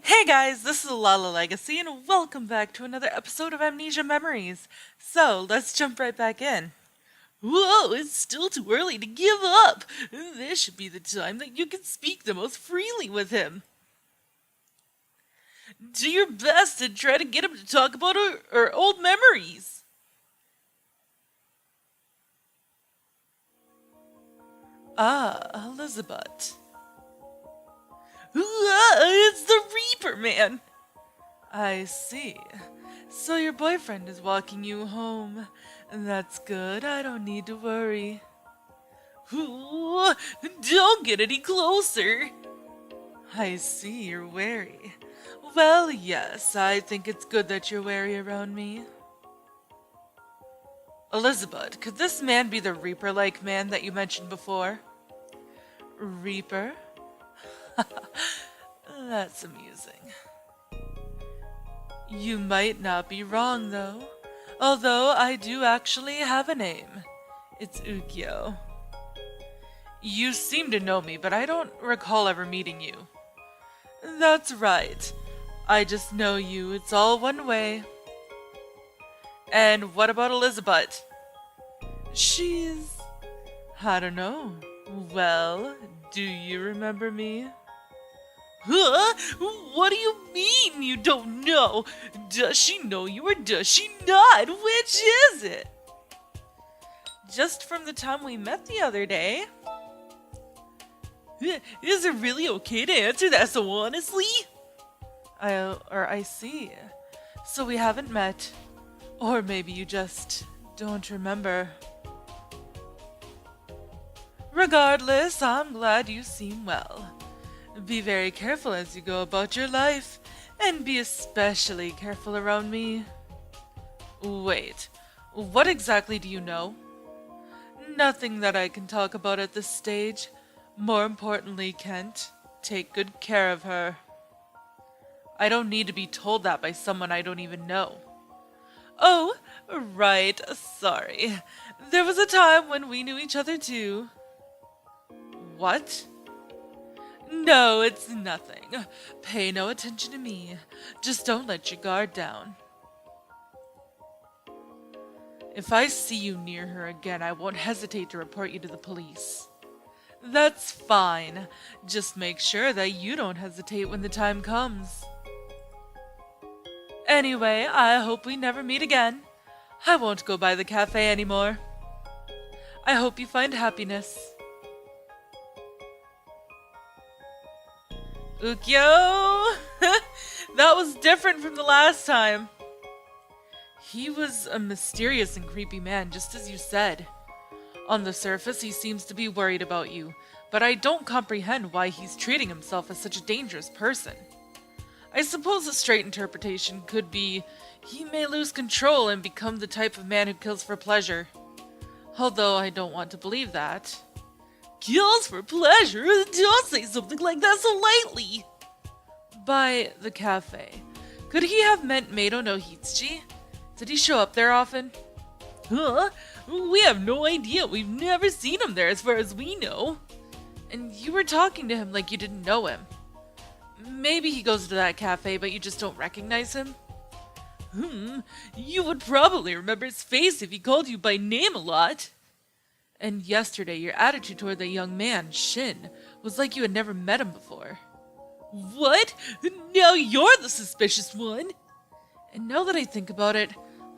Hey guys, this is Lala Legacy, and welcome back to another episode of Amnesia Memories. So, let's jump right back in. Whoa, it's still too early to give up! This should be the time that you can speak the most freely with him. Do your best and try to get him to talk about our old memories. Ah, Elizabeth. It's the Reaper Man! I see. So your boyfriend is walking you home. That's good, I don't need to worry. Ooh, don't get any closer! I see, you're wary. Well, yes, I think it's good that you're wary around me. Elizabeth, could this man be the Reaper-like man that you mentioned before? Reaper? That's amusing. You might not be wrong, though. Although I do actually have a name. It's Ukyo. You seem to know me, but I don't recall ever meeting you. That's right. I just know you. It's all one way. And what about Elizabeth? She's... I don't know. Well, do you remember me? Huh? What do you mean you don't know? Does she know you or does she not? Which is it? Just from the time we met the other day. Is it really okay to answer that so honestly? I see. So we haven't met. Or maybe you just don't remember. Regardless, I'm glad you seem well. Be very careful as you go about your life, and be especially careful around me. Wait, what exactly do you know? Nothing that I can talk about at this stage. More importantly, Kent, take good care of her. I don't need to be told that by someone I don't even know. Oh, right, sorry. There was a time when we knew each other too. What? No, it's nothing. Pay no attention to me. Just don't let your guard down. If I see you near her again, I won't hesitate to report you to the police. That's fine. Just make sure that you don't hesitate when the time comes. Anyway, I hope we never meet again. I won't go by the cafe anymore. I hope you find happiness. Ukyo! That was different from the last time. He was a mysterious and creepy man, just as you said. On the surface, he seems to be worried about you, but I don't comprehend why he's treating himself as such a dangerous person. I suppose a straight interpretation could be he may lose control and become the type of man who kills for pleasure. Although I don't want to believe that. Kills for pleasure? Don't say something like that so lightly! By the cafe, could he have meant Meido no Hitsuji? Did he show up there often? Huh? We have no idea. We've never seen him there as far as we know. And you were talking to him like you didn't know him. Maybe he goes to that cafe, but you just don't recognize him? You would probably remember his face if he called you by name a lot. And yesterday, your attitude toward the young man, Shin, was like you had never met him before. What? Now you're the suspicious one! And now that I think about it,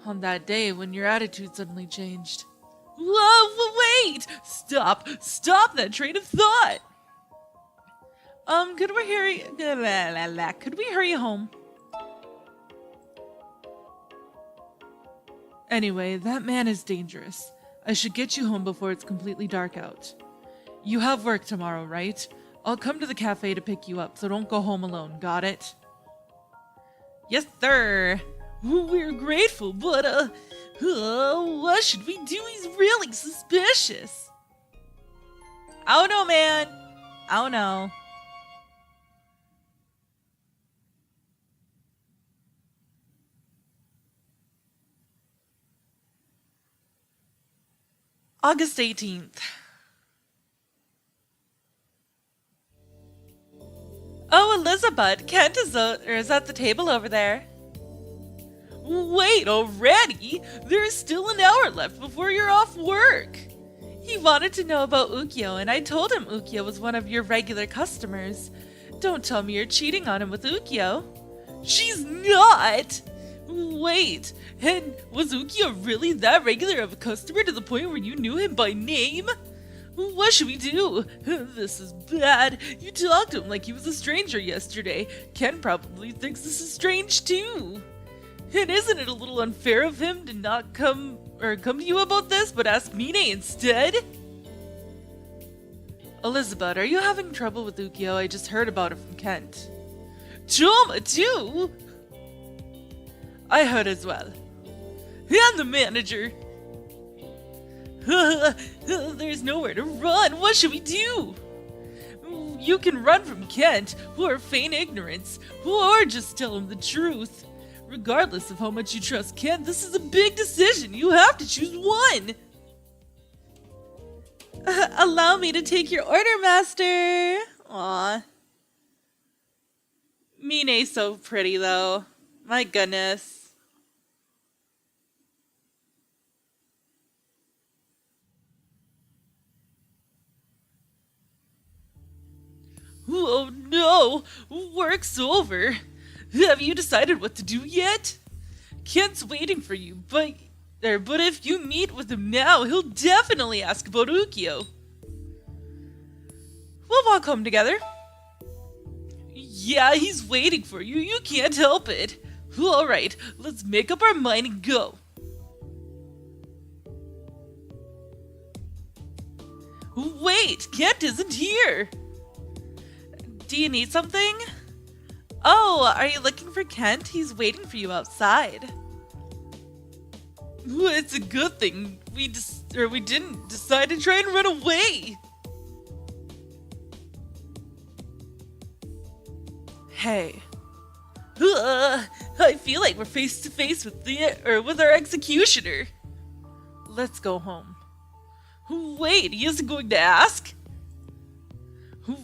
on that day when your attitude suddenly changed. Whoa, wait! Stop that train of thought! Could we hurry home? Anyway, that man is dangerous. I should get you home before it's completely dark out. You have work tomorrow, right? I'll come to the cafe to pick you up, so don't go home alone, got it? Yes, sir! We're grateful, but, what should we do? He's really suspicious! I don't know, man! I don't know. August 18th. Oh, Elizabeth, Kent is at the table over there. Wait, already? There's still an hour left before you're off work. He wanted to know about Ukyo, and I told him Ukyo was one of your regular customers. Don't tell me you're cheating on him with Ukyo. She's not! Wait, and was Ukyo really that regular of a customer to the point where you knew him by name? What should we do? This is bad. You talked to him like he was a stranger yesterday. Ken probably thinks this is strange too. And isn't it a little unfair of him to not come to you about this, but ask Mine instead? Elizabeth, are you having trouble with Ukyo? I just heard about it from Kent. Trauma too? I heard as well. And the manager. There's nowhere to run. What should we do? You can run from Kent, or feign ignorance, or just tell him the truth. Regardless of how much you trust Kent, this is a big decision. You have to choose one. Allow me to take your order, master. Aw. Mine's so pretty, though. My goodness. Oh no! Work's over. Have you decided what to do yet? Kent's waiting for you, but if you meet with him now, he'll definitely ask about Ukyo. We'll walk home together. Yeah, he's waiting for you. You can't help it. Alright, let's make up our mind and go. Wait, Kent isn't here. Do you need something? Oh, are you looking for Kent? He's waiting for you outside. It's a good thing we didn't decide to try and run away. Hey. I feel like we're face to face with our executioner. Let's go home. Wait, he isn't going to ask?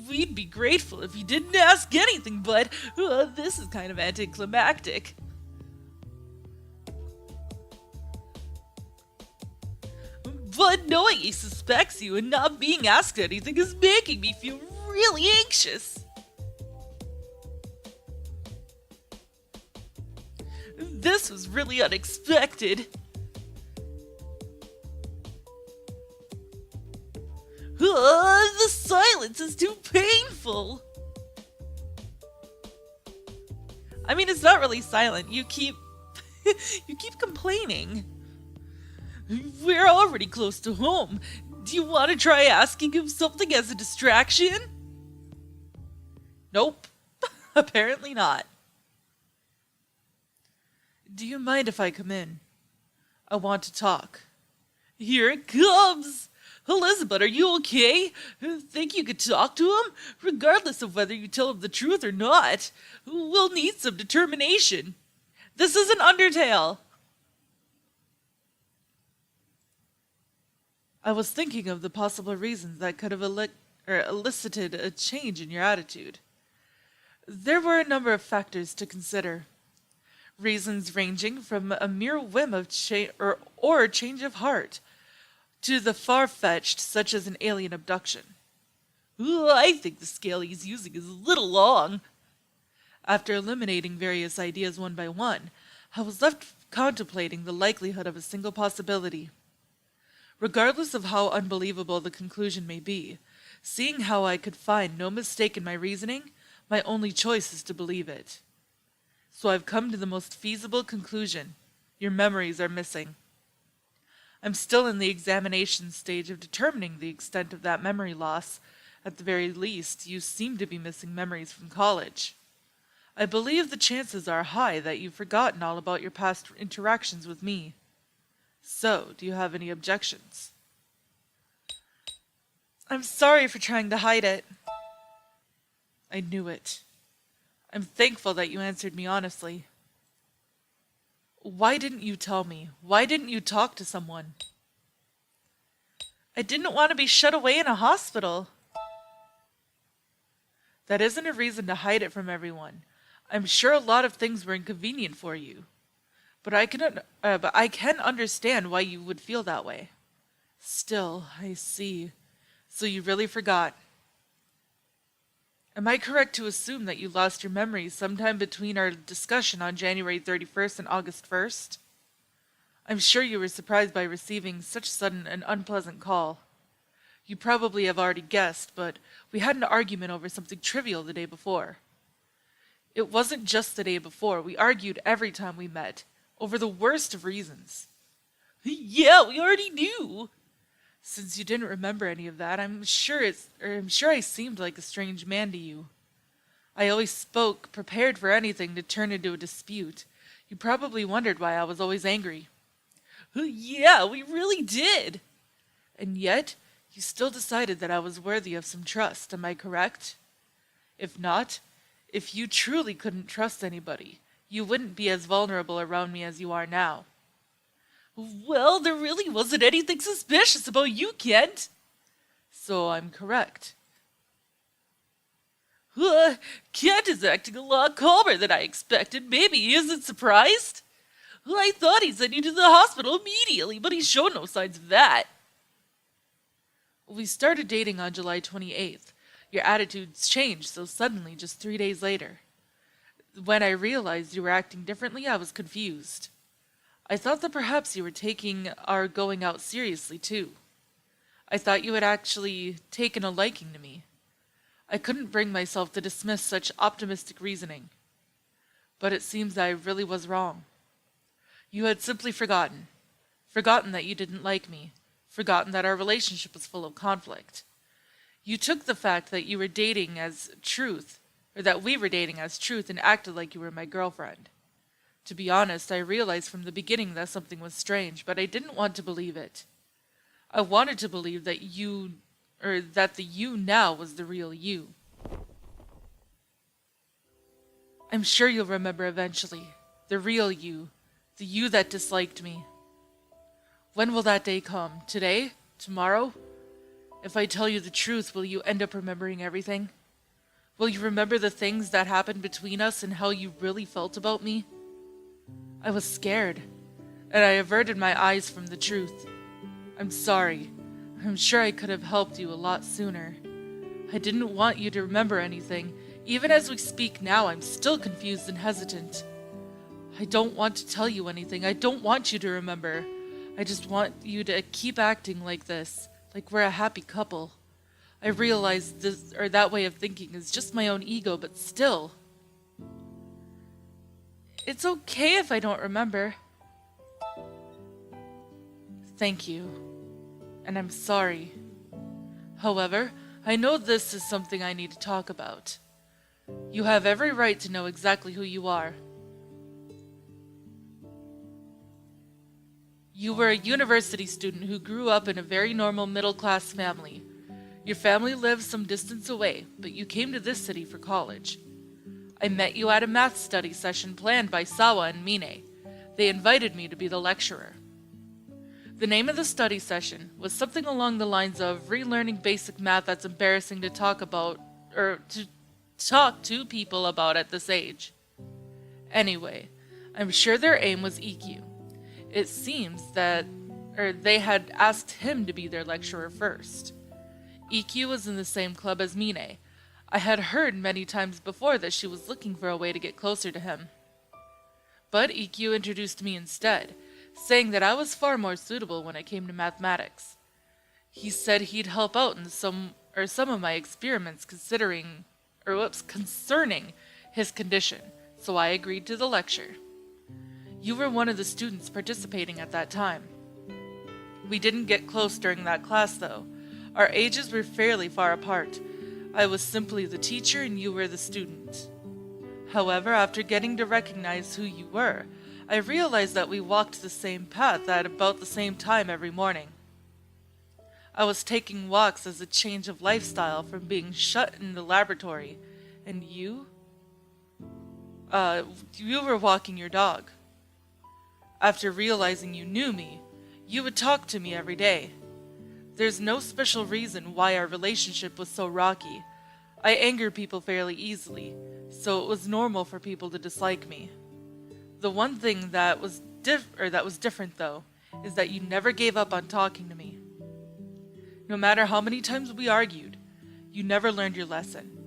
We'd be grateful if he didn't ask anything, but this is kind of anticlimactic. But knowing he suspects you and not being asked anything is making me feel really anxious. This was really unexpected. The silence is too painful. I mean, it's not really silent. You keep complaining. We're already close to home. Do you want to try asking him something as a distraction? Nope. Apparently not. Do you mind if I come in? I want to talk. Here it comes! Elizabeth, are you okay? Think you could talk to him? Regardless of whether you tell him the truth or not. We'll need some determination. This is an Undertale. I was thinking of the possible reasons that could have elicited a change in your attitude. There were a number of factors to consider. Reasons ranging from a mere whim of or change of heart to the far-fetched, such as an alien abduction. I think the scale he's using is a little long. After eliminating various ideas one by one, I was left contemplating the likelihood of a single possibility. Regardless of how unbelievable the conclusion may be, seeing how I could find no mistake in my reasoning, my only choice is to believe it. So I've come to the most feasible conclusion. Your memories are missing. I'm still in the examination stage of determining the extent of that memory loss. At the very least, you seem to be missing memories from college. I believe the chances are high that you've forgotten all about your past interactions with me. So, do you have any objections? I'm sorry for trying to hide it. I knew it. I'm thankful that you answered me honestly. Why didn't you tell me? Why didn't you talk to someone? I didn't want to be shut away in a hospital. That isn't a reason to hide it from everyone. I'm sure a lot of things were inconvenient for you, but I can understand why you would feel that way. Still, I see. So you really forgot. Am I correct to assume that you lost your memory sometime between our discussion on January 31st and August 1st? I'm sure you were surprised by receiving such sudden and unpleasant call. You probably have already guessed, but we had an argument over something trivial the day before. It wasn't just the day before. We argued every time we met, over the worst of reasons. Yeah, we already knew. Since you didn't remember any of that, I'm sure I seemed like a strange man to you. I always spoke prepared for anything to turn into a dispute. You probably wondered why I was always angry. Yeah, we really did. And yet, you still decided that I was worthy of some trust, am I correct? If not, if you truly couldn't trust anybody, you wouldn't be as vulnerable around me as you are now. Well, there really wasn't anything suspicious about you, Kent. So I'm correct. Kent is acting a lot calmer than I expected. Maybe he isn't surprised. I thought he'd send you to the hospital immediately, but he showed no signs of that. We started dating on July 28th. Your attitudes changed so suddenly just 3 days later. When I realized you were acting differently, I was confused. I thought that perhaps you were taking our going out seriously, too. I thought you had actually taken a liking to me. I couldn't bring myself to dismiss such optimistic reasoning. But it seems I really was wrong. You had simply forgotten. Forgotten that you didn't like me. Forgotten that our relationship was full of conflict. You took the fact that you were dating as truth, or that we were dating as truth, and acted like you were my girlfriend. To be honest, I realized from the beginning that something was strange, but I didn't want to believe it. I wanted to believe that that the you now was the real you. I'm sure you'll remember eventually. The real you. The you that disliked me. When will that day come? Today? Tomorrow? If I tell you the truth, will you end up remembering everything? Will you remember the things that happened between us and how you really felt about me? I was scared, and I averted my eyes from the truth. I'm sorry. I'm sure I could have helped you a lot sooner. I didn't want you to remember anything. Even as we speak now, I'm still confused and hesitant. I don't want to tell you anything. I don't want you to remember. I just want you to keep acting like this, like we're a happy couple. I realize that way of thinking is just my own ego, but still. It's okay if I don't remember. Thank you. And I'm sorry. However, I know this is something I need to talk about. You have every right to know exactly who you are. You were a university student who grew up in a very normal middle-class family. Your family lives some distance away, but you came to this city for college. I met you at a math study session planned by Sawa and Mine. They invited me to be the lecturer. The name of the study session was something along the lines of relearning basic math that's embarrassing to talk about, or to talk to people about at this age. Anyway, I'm sure their aim was EQ. It seems that they had asked him to be their lecturer first. EQ was in the same club as Mine. I had heard many times before that she was looking for a way to get closer to him. But EQ introduced me instead, saying that I was far more suitable when it came to mathematics. He said he'd help out in some of my experiments concerning his condition, so I agreed to the lecture. You were one of the students participating at that time. We didn't get close during that class, though. Our ages were fairly far apart. I was simply the teacher and you were the student. However, after getting to recognize who you were, I realized that we walked the same path at about the same time every morning. I was taking walks as a change of lifestyle from being shut in the laboratory, and you were walking your dog. After realizing you knew me, you would talk to me every day. There's no special reason why our relationship was so rocky. I anger people fairly easily, so it was normal for people to dislike me. The one thing that was different though is that you never gave up on talking to me. No matter how many times we argued, you never learned your lesson.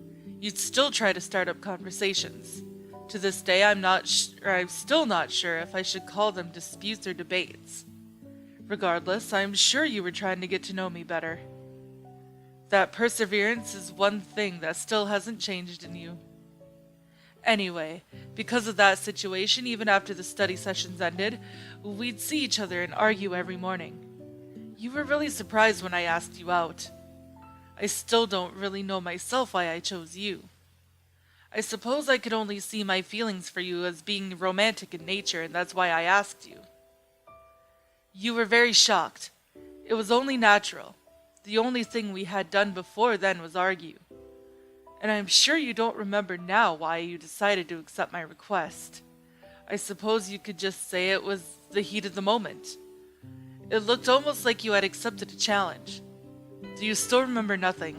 You'd still try to start up conversations. To this day, I'm still not sure if I should call them disputes or debates. Regardless, I'm sure you were trying to get to know me better. That perseverance is one thing that still hasn't changed in you. Anyway, because of that situation, even after the study sessions ended, we'd see each other and argue every morning. You were really surprised when I asked you out. I still don't really know myself why I chose you. I suppose I could only see my feelings for you as being romantic in nature, and that's why I asked you. You were very shocked. It was only natural. The only thing we had done before then was argue. And I'm sure you don't remember now why you decided to accept my request. I suppose you could just say it was the heat of the moment. It looked almost like you had accepted a challenge. Do you still remember nothing?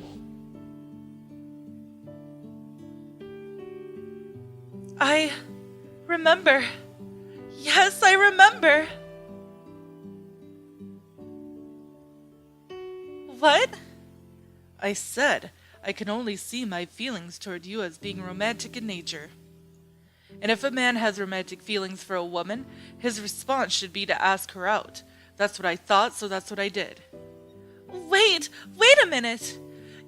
I remember. Yes, I remember. What? I said I can only see my feelings toward you as being romantic in nature. And if a man has romantic feelings for a woman, his response should be to ask her out. That's what I thought, so that's what I did. Wait a minute!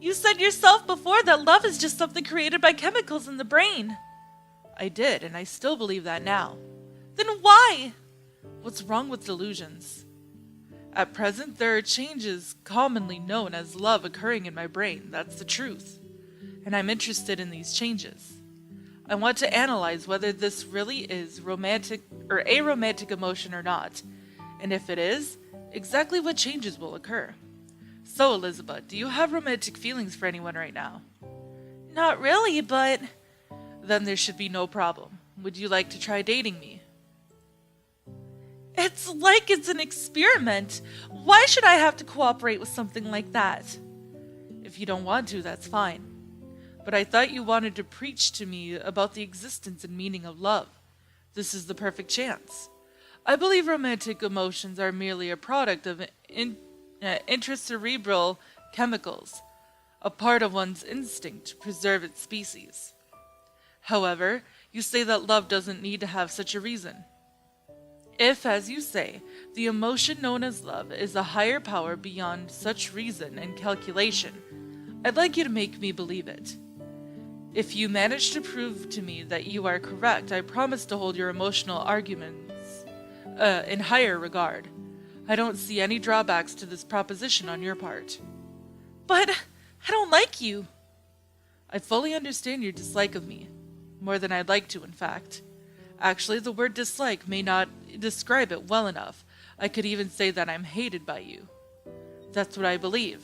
You said yourself before that love is just something created by chemicals in the brain. I did, and I still believe that now. Then why? What's wrong with delusions? At present, there are changes commonly known as love occurring in my brain. That's the truth. And I'm interested in these changes. I want to analyze whether this really is romantic or a romantic emotion or not. And if it is, exactly what changes will occur. So, Elizabeth, do you have romantic feelings for anyone right now? Not really, but... Then there should be no problem. Would you like to try dating me? It's like it's an experiment. Why should I have to cooperate with something like that? If you don't want to, that's fine. But I thought you wanted to preach to me about the existence and meaning of love. This is the perfect chance. I believe romantic emotions are merely a product of intracerebral chemicals, a part of one's instinct to preserve its species. However, you say that love doesn't need to have such a reason. If, as you say, the emotion known as love is a higher power beyond such reason and calculation, I'd like you to make me believe it. If you manage to prove to me that you are correct, I promise to hold your emotional arguments in higher regard. I don't see any drawbacks to this proposition on your part. But I don't like you. I fully understand your dislike of me. More than I'd like to, in fact. Actually, the word dislike may not describe it well enough. I could even say that I'm hated by you. That's what I believe.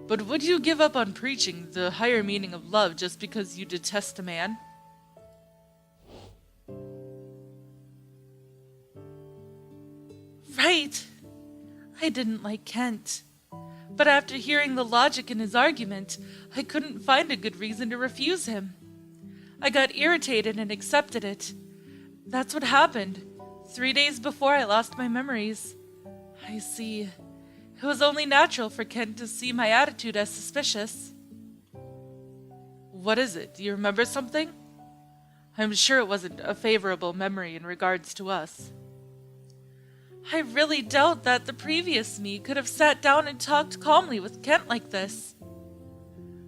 But would you give up on preaching the higher meaning of love just because you detest a man? Right. I didn't like Kent. But after hearing the logic in his argument, I couldn't find a good reason to refuse him. I got irritated and accepted it. That's what happened, 3 days before I lost my memories. I see. It was only natural for Kent to see my attitude as suspicious. What is it? Do you remember something? I'm sure it wasn't a favorable memory in regards to us. I really doubt that the previous me could have sat down and talked calmly with Kent like this.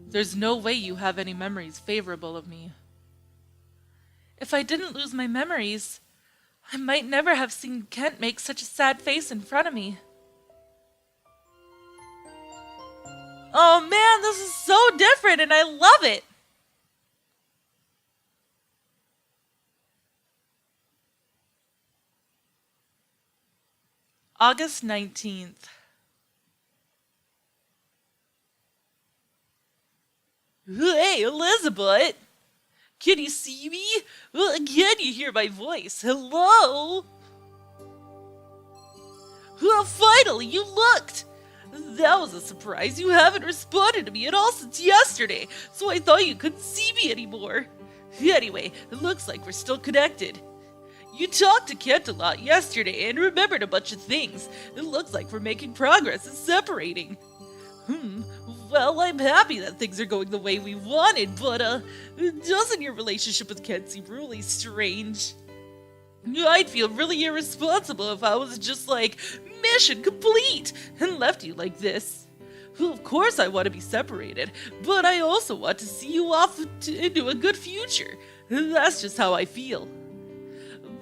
There's no way you have any memories favorable of me. If I didn't lose my memories, I might never have seen Kent make such a sad face in front of me. Oh man, this is so different and I love it! August 19th. Hey, Elizabeth! Can you see me? Can you hear my voice? Hello? Finally, you looked! That was a surprise. You haven't responded to me at all since yesterday, so I thought you couldn't see me anymore. Anyway, it looks like we're still connected. You talked to Kent a lot yesterday and remembered a bunch of things. It looks like we're making progress in separating. Well, I'm happy that things are going the way we wanted, but, doesn't your relationship with Kent seem really strange? I'd feel really irresponsible if I was just like, mission complete, and left you like this. Well, of course I want to be separated, but I also want to see you off into a good future. That's just how I feel.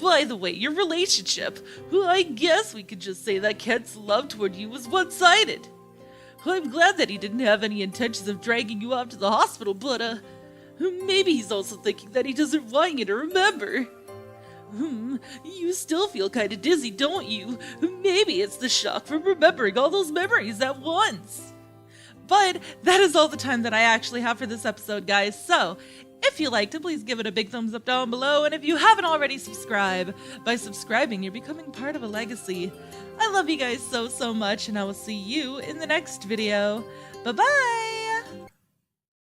By the way, your relationship, I guess we could just say that Kent's love toward you was one-sided. I'm glad that he didn't have any intentions of dragging you off to the hospital, but, maybe he's also thinking that he doesn't want you to remember. You still feel kinda dizzy, don't you? Maybe it's the shock from remembering all those memories at once. But that is all the time that I actually have for this episode, guys, so if you liked it, please give it a big thumbs up down below, and if you haven't already subscribed, by subscribing, you're becoming part of a legacy. I love you guys so much, and I will see you in the next video. Bye-bye!